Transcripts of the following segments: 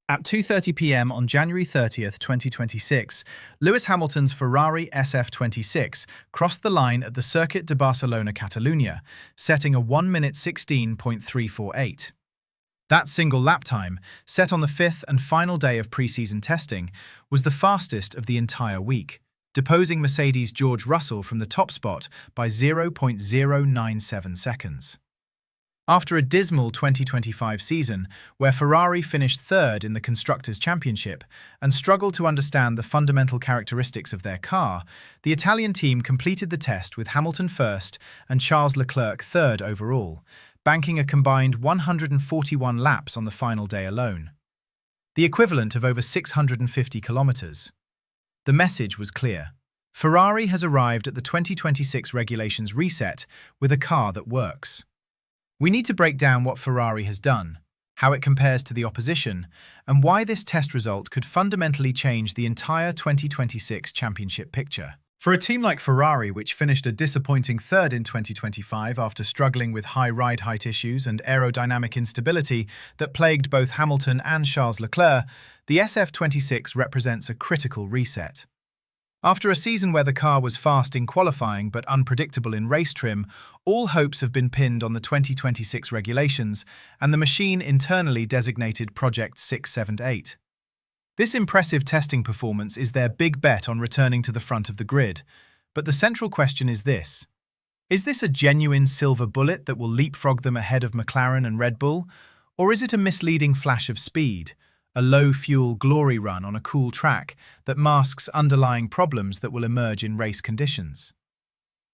At 2:30 p.m. on January 30th, 2026, Lewis Hamilton's Ferrari SF-26 crossed the line at the Circuit de Barcelona, Catalunya, setting a 1 minute 16.348. That single lap time, set on the fifth and final day of pre-season testing, was the fastest of the entire week, deposing Mercedes' George Russell from the top spot by 0.097 seconds. After a dismal 2025 season, where Ferrari finished third in the Constructors' Championship and struggled to understand the fundamental characteristics of their car, the Italian team completed the test with Hamilton first and Charles Leclerc third overall, banking a combined 141 laps on the final day alone, the equivalent of over 650 kilometers. The message was clear. Ferrari has arrived at the 2026 regulations reset with a car that works. We need to break down what Ferrari has done, how it compares to the opposition, and why this test result could fundamentally change the entire 2026 championship picture. For a team like Ferrari, which finished a disappointing third in 2025 after struggling with high ride height issues and aerodynamic instability that plagued both Hamilton and Charles Leclerc, the SF-26 represents a critical reset. After a season where the car was fast in qualifying but unpredictable in race trim, all hopes have been pinned on the 2026 regulations and the machine internally designated Project 678. This impressive testing performance is their big bet on returning to the front of the grid. But the central question is this. Is this a genuine silver bullet that will leapfrog them ahead of McLaren and Red Bull? Or is it a misleading flash of speed? A low-fuel glory run on a cool track that masks underlying problems that will emerge in race conditions?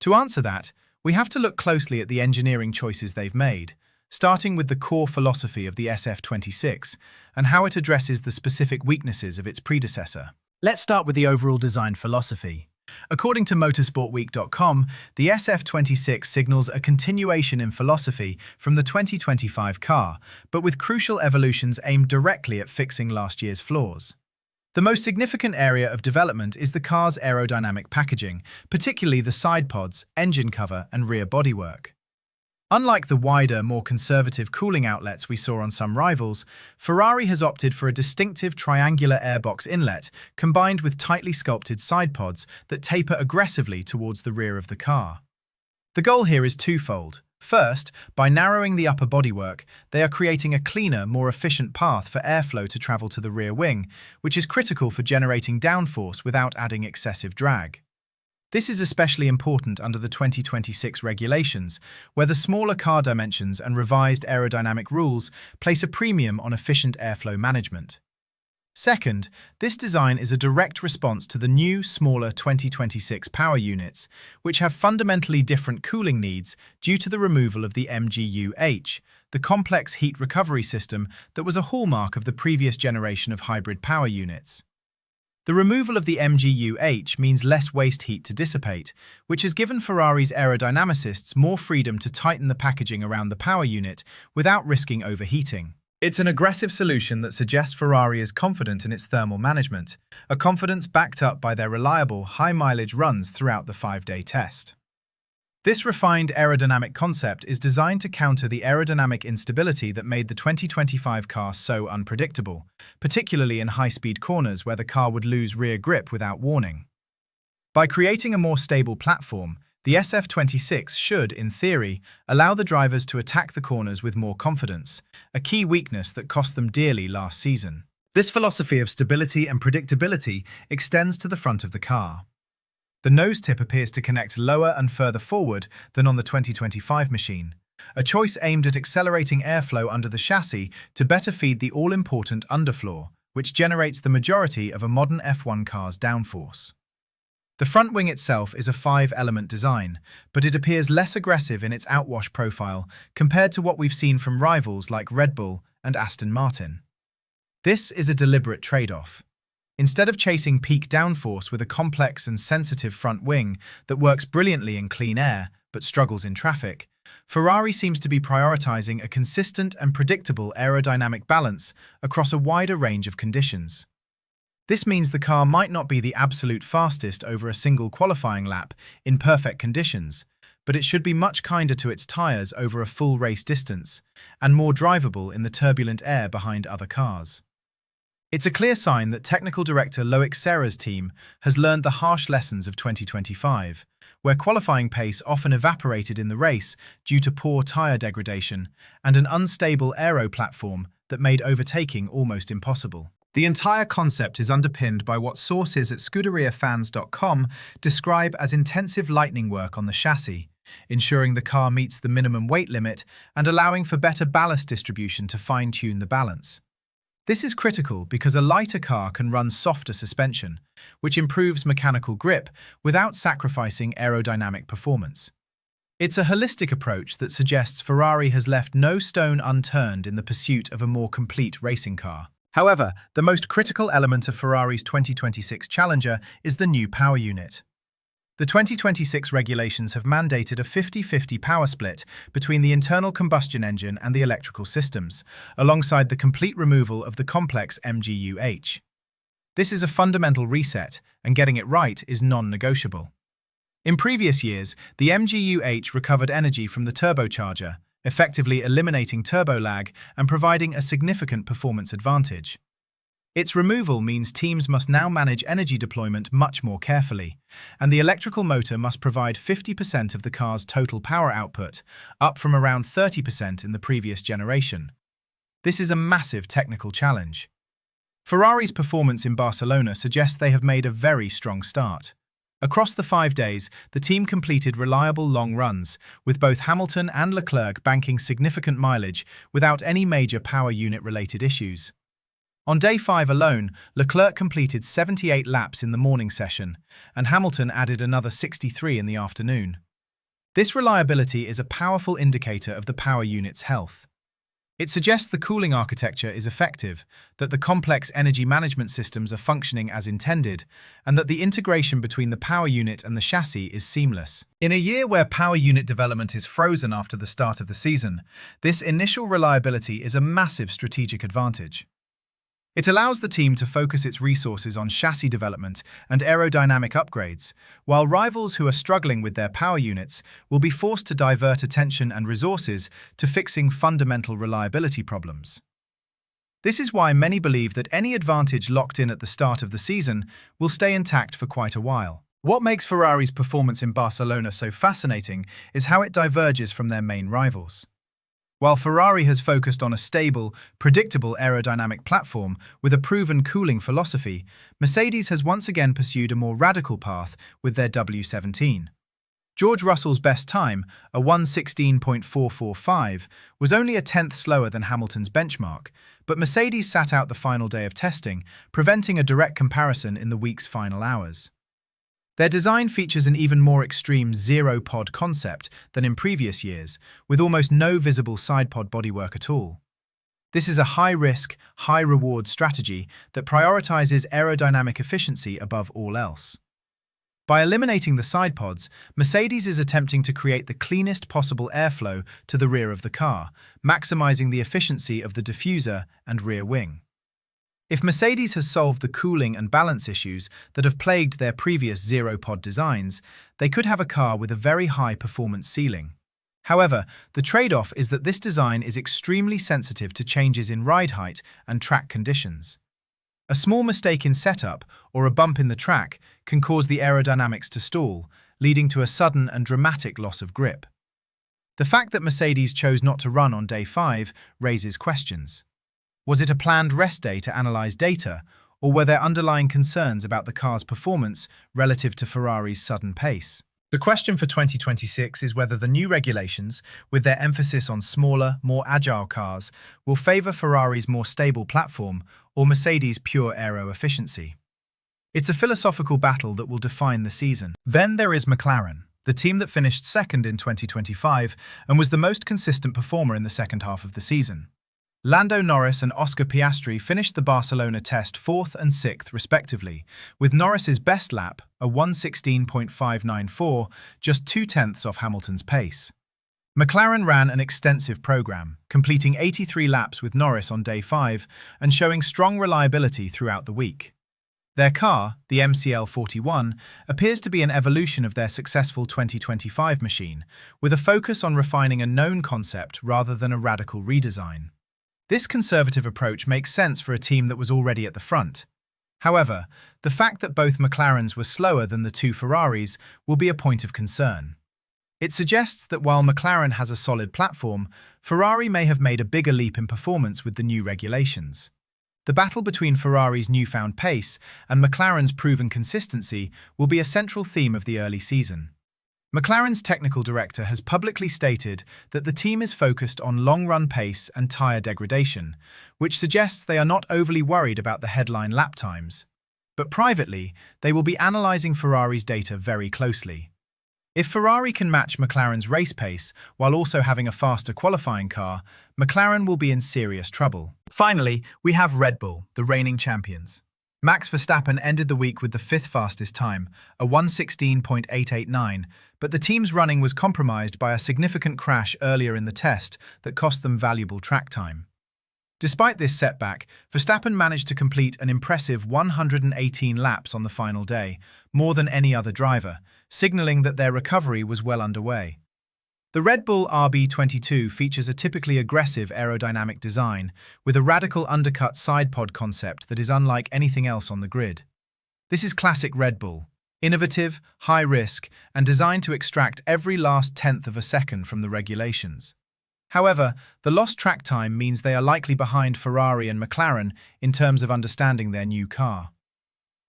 To answer that, we have to look closely at the engineering choices they've made, starting with the core philosophy of the SF-26 and how it addresses the specific weaknesses of its predecessor. Let's start with the overall design philosophy. According to motorsportweek.com, the SF-26 signals a continuation in philosophy from the 2025 car, but with crucial evolutions aimed directly at fixing last year's flaws. The most significant area of development is the car's aerodynamic packaging, particularly the side pods, engine cover, and rear bodywork. Unlike the wider, more conservative cooling outlets we saw on some rivals, Ferrari has opted for a distinctive triangular airbox inlet combined with tightly sculpted side pods that taper aggressively towards the rear of the car. The goal here is twofold. First, by narrowing the upper bodywork, they are creating a cleaner, more efficient path for airflow to travel to the rear wing, which is critical for generating downforce without adding excessive drag. This is especially important under the 2026 regulations, where the smaller car dimensions and revised aerodynamic rules place a premium on efficient airflow management. Second, this design is a direct response to the new, smaller 2026 power units, which have fundamentally different cooling needs due to the removal of the MGU-H, the complex heat recovery system that was a hallmark of the previous generation of hybrid power units. The removal of the MGU-H means less waste heat to dissipate, which has given Ferrari's aerodynamicists more freedom to tighten the packaging around the power unit without risking overheating. It's an aggressive solution that suggests Ferrari is confident in its thermal management, a confidence backed up by their reliable, high-mileage runs throughout the 5-day test. This refined aerodynamic concept is designed to counter the aerodynamic instability that made the 2025 car so unpredictable, particularly in high-speed corners where the car would lose rear grip without warning. By creating a more stable platform, the SF-26 should, in theory, allow the drivers to attack the corners with more confidence, a key weakness that cost them dearly last season. This philosophy of stability and predictability extends to the front of the car. The nose tip appears to connect lower and further forward than on the 2025 machine, a choice aimed at accelerating airflow under the chassis to better feed the all-important underfloor, which generates the majority of a modern F1 car's downforce. The front wing itself is a 5-element design, but it appears less aggressive in its outwash profile compared to what we've seen from rivals like Red Bull and Aston Martin. This is a deliberate trade-off. Instead of chasing peak downforce with a complex and sensitive front wing that works brilliantly in clean air but struggles in traffic, Ferrari seems to be prioritizing a consistent and predictable aerodynamic balance across a wider range of conditions. This means the car might not be the absolute fastest over a single qualifying lap in perfect conditions, but it should be much kinder to its tires over a full race distance and more drivable in the turbulent air behind other cars. It's a clear sign that technical director Loic Serra's team has learned the harsh lessons of 2025, where qualifying pace often evaporated in the race due to poor tyre degradation and an unstable aero platform that made overtaking almost impossible. The entire concept is underpinned by what sources at ScuderiaFans.com describe as intensive lightning work on the chassis, ensuring the car meets the minimum weight limit and allowing for better ballast distribution to fine-tune the balance. This is critical because a lighter car can run softer suspension, which improves mechanical grip without sacrificing aerodynamic performance. It's a holistic approach that suggests Ferrari has left no stone unturned in the pursuit of a more complete racing car. However, the most critical element of Ferrari's 2026 Challenger is the new power unit. The 2026 regulations have mandated a 50-50 power split between the internal combustion engine and the electrical systems, alongside the complete removal of the complex MGU-H. This is a fundamental reset, and getting it right is non-negotiable. In previous years, the MGU-H recovered energy from the turbocharger, effectively eliminating turbo lag and providing a significant performance advantage. Its removal means teams must now manage energy deployment much more carefully, and the electrical motor must provide 50% of the car's total power output, up from around 30% in the previous generation. This is a massive technical challenge. Ferrari's performance in Barcelona suggests they have made a very strong start. Across the 5 days, the team completed reliable long runs, with both Hamilton and Leclerc banking significant mileage without any major power unit-related issues. On day 5 alone, Leclerc completed 78 laps in the morning session, and Hamilton added another 63 in the afternoon. This reliability is a powerful indicator of the power unit's health. It suggests the cooling architecture is effective, that the complex energy management systems are functioning as intended, and that the integration between the power unit and the chassis is seamless. In a year where power unit development is frozen after the start of the season, this initial reliability is a massive strategic advantage. It allows the team to focus its resources on chassis development and aerodynamic upgrades, while rivals who are struggling with their power units will be forced to divert attention and resources to fixing fundamental reliability problems. This is why many believe that any advantage locked in at the start of the season will stay intact for quite a while. What makes Ferrari's performance in Barcelona so fascinating is how it diverges from their main rivals. While Ferrari has focused on a stable, predictable aerodynamic platform with a proven cooling philosophy, Mercedes has once again pursued a more radical path with their W17. George Russell's best time, a 1:16.445, was only a tenth slower than Hamilton's benchmark, but Mercedes sat out the final day of testing, preventing a direct comparison in the week's final hours. Their design features an even more extreme zero-pod concept than in previous years, with almost no visible side-pod bodywork at all. This is a high-risk, high-reward strategy that prioritizes aerodynamic efficiency above all else. By eliminating the side pods, Mercedes is attempting to create the cleanest possible airflow to the rear of the car, maximizing the efficiency of the diffuser and rear wing. If Mercedes has solved the cooling and balance issues that have plagued their previous zero-pod designs, they could have a car with a very high performance ceiling. However, the trade-off is that this design is extremely sensitive to changes in ride height and track conditions. A small mistake in setup or a bump in the track can cause the aerodynamics to stall, leading to a sudden and dramatic loss of grip. The fact that Mercedes chose not to run on day 5 raises questions. Was it a planned rest day to analyze data, or were there underlying concerns about the car's performance relative to Ferrari's sudden pace? The question for 2026 is whether the new regulations, with their emphasis on smaller, more agile cars, will favor Ferrari's more stable platform or Mercedes' pure aero efficiency. It's a philosophical battle that will define the season. Then there is McLaren, the team that finished second in 2025 and was the most consistent performer in the second half of the season. Lando Norris and Oscar Piastri finished the Barcelona test 4th and 6th respectively, with Norris's best lap, a 1:16.594, just 0.2 off Hamilton's pace. McLaren ran an extensive program, completing 83 laps with Norris on day 5 and showing strong reliability throughout the week. Their car, the MCL41, appears to be an evolution of their successful 2025 machine, with a focus on refining a known concept rather than a radical redesign. This conservative approach makes sense for a team that was already at the front. However, the fact that both McLarens were slower than the two Ferraris will be a point of concern. It suggests that while McLaren has a solid platform, Ferrari may have made a bigger leap in performance with the new regulations. The battle between Ferrari's newfound pace and McLaren's proven consistency will be a central theme of the early season. McLaren's technical director has publicly stated that the team is focused on long-run pace and tyre degradation, which suggests they are not overly worried about the headline lap times. But privately, they will be analysing Ferrari's data very closely. If Ferrari can match McLaren's race pace while also having a faster qualifying car, McLaren will be in serious trouble. Finally, we have Red Bull, the reigning champions. Max Verstappen ended the week with the fifth fastest time, a 1:16.889, but the team's running was compromised by a significant crash earlier in the test that cost them valuable track time. Despite this setback, Verstappen managed to complete an impressive 118 laps on the final day, more than any other driver, signalling that their recovery was well underway. The Red Bull RB22 features a typically aggressive aerodynamic design, with a radical undercut side pod concept that is unlike anything else on the grid. This is classic Red Bull, innovative, high risk, and designed to extract every last tenth of a second from the regulations. However, the lost track time means they are likely behind Ferrari and McLaren in terms of understanding their new car.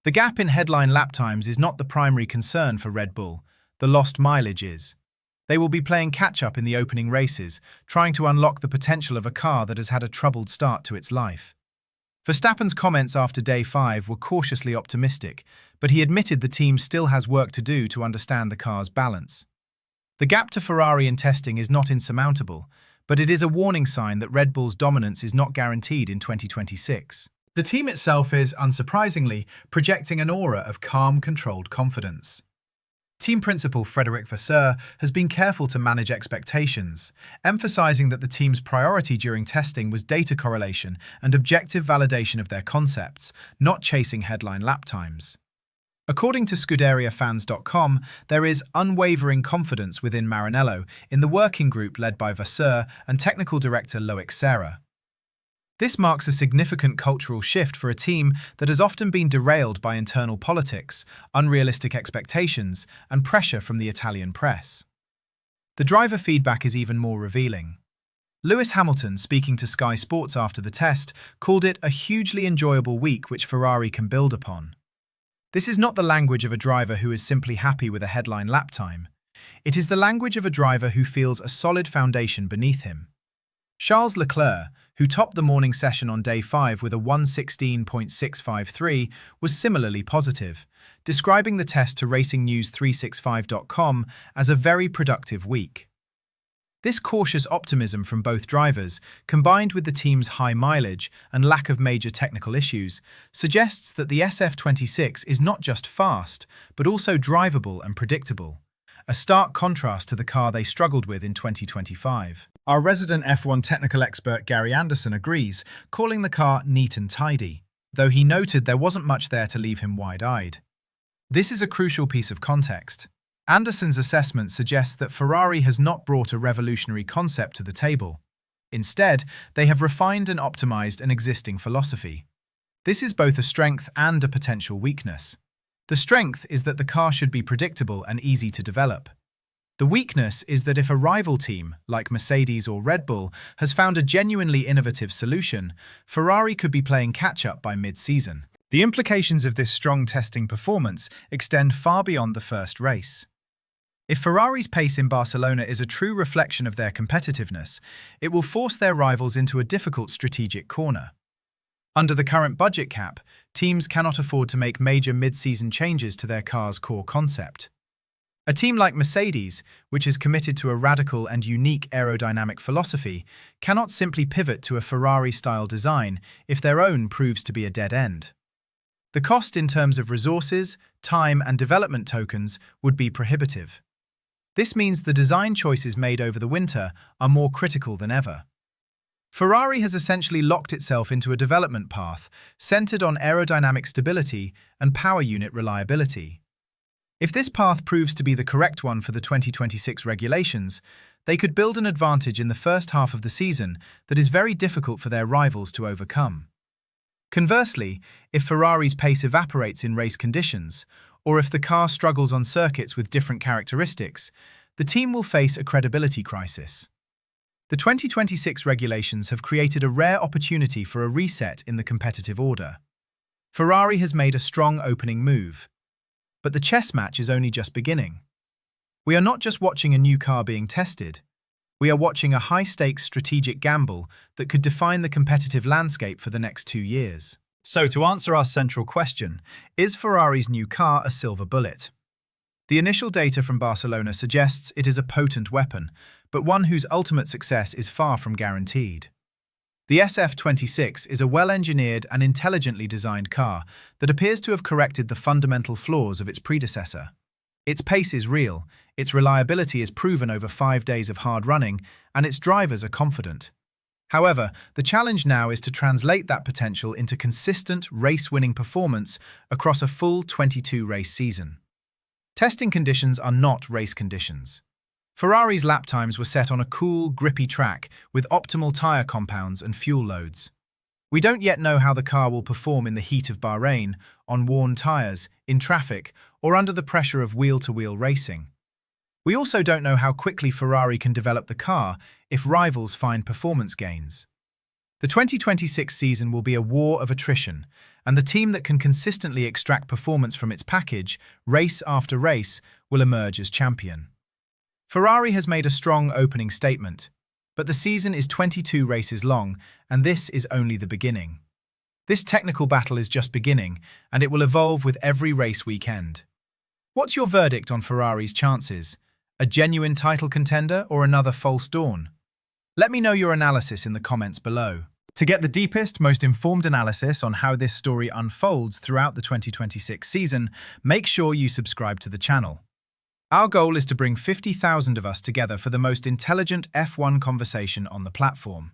The gap in headline lap times is not the primary concern for Red Bull, the lost mileage is. They will be playing catch-up in the opening races, trying to unlock the potential of a car that has had a troubled start to its life. Verstappen's comments after Day 5 were cautiously optimistic, but he admitted the team still has work to do to understand the car's balance. The gap to Ferrari in testing is not insurmountable, but it is a warning sign that Red Bull's dominance is not guaranteed in 2026. The team itself is, unsurprisingly, projecting an aura of calm, controlled confidence. Team principal Frédéric Vasseur has been careful to manage expectations, emphasizing that the team's priority during testing was data correlation and objective validation of their concepts, not chasing headline lap times. According to ScuderiaFans.com, there is unwavering confidence within Maranello in the working group led by Vasseur and technical director Loic Serra. This marks a significant cultural shift for a team that has often been derailed by internal politics, unrealistic expectations, and pressure from the Italian press. The driver feedback is even more revealing. Lewis Hamilton, speaking to Sky Sports after the test, called it a hugely enjoyable week which Ferrari can build upon. This is not the language of a driver who is simply happy with a headline lap time. It is the language of a driver who feels a solid foundation beneath him. Charles Leclerc, who topped the morning session on Day 5 with a 1:16.653, was similarly positive, describing the test to RacingNews365.com as a very productive week. This cautious optimism from both drivers, combined with the team's high mileage and lack of major technical issues, suggests that the SF-26 is not just fast, but also drivable and predictable, a stark contrast to the car they struggled with in 2025. Our resident F1 technical expert Gary Anderson agrees, calling the car neat and tidy, though he noted there wasn't much there to leave him wide-eyed. This is a crucial piece of context. Anderson's assessment suggests that Ferrari has not brought a revolutionary concept to the table. Instead, they have refined and optimized an existing philosophy. This is both a strength and a potential weakness. The strength is that the car should be predictable and easy to develop. The weakness is that if a rival team, like Mercedes or Red Bull, has found a genuinely innovative solution, Ferrari could be playing catch-up by mid-season. The implications of this strong testing performance extend far beyond the first race. If Ferrari's pace in Barcelona is a true reflection of their competitiveness, it will force their rivals into a difficult strategic corner. Under the current budget cap, teams cannot afford to make major mid-season changes to their car's core concept. A team like Mercedes, which is committed to a radical and unique aerodynamic philosophy, cannot simply pivot to a Ferrari-style design if their own proves to be a dead end. The cost in terms of resources, time, and development tokens would be prohibitive. This means the design choices made over the winter are more critical than ever. Ferrari has essentially locked itself into a development path centered on aerodynamic stability and power unit reliability. If this path proves to be the correct one for the 2026 regulations, They could build an advantage in the first half of the season that is very difficult for their rivals to overcome. Conversely, if Ferrari's pace evaporates in race conditions, or if the car struggles on circuits with different characteristics, the team will face a credibility crisis. The 2026 regulations have created a rare opportunity for a reset in the competitive order. Ferrari has made a strong opening move, but the chess match is only just beginning. We are not just watching a new car being tested. We are watching a high-stakes strategic gamble that could define the competitive landscape for the next 2 years. So to answer our central question, is Ferrari's new car a silver bullet? The initial data from Barcelona suggests it is a potent weapon, but one whose ultimate success is far from guaranteed. The SF-26 is a well-engineered and intelligently designed car that appears to have corrected the fundamental flaws of its predecessor. Its pace is real, its reliability is proven over 5 days of hard running, and its drivers are confident. However, the challenge now is to translate that potential into consistent, race-winning performance across a full 22-race season. Testing conditions are not race conditions. Ferrari's lap times were set on a cool, grippy track with optimal tyre compounds and fuel loads. We don't yet know how the car will perform in the heat of Bahrain, on worn tyres, in traffic, or under the pressure of wheel-to-wheel racing. We also don't know how quickly Ferrari can develop the car if rivals find performance gains. The 2026 season will be a war of attrition, and the team that can consistently extract performance from its package, race after race, will emerge as champion. Ferrari has made a strong opening statement, but the season is 22 races long, and this is only the beginning. This technical battle is just beginning, and it will evolve with every race weekend. What's your verdict on Ferrari's chances? A genuine title contender or another false dawn? Let me know your analysis in the comments below. To get the deepest, most informed analysis on how this story unfolds throughout the 2026 season, make sure you subscribe to the channel. Our goal is to bring 50,000 of us together for the most intelligent F1 conversation on the platform.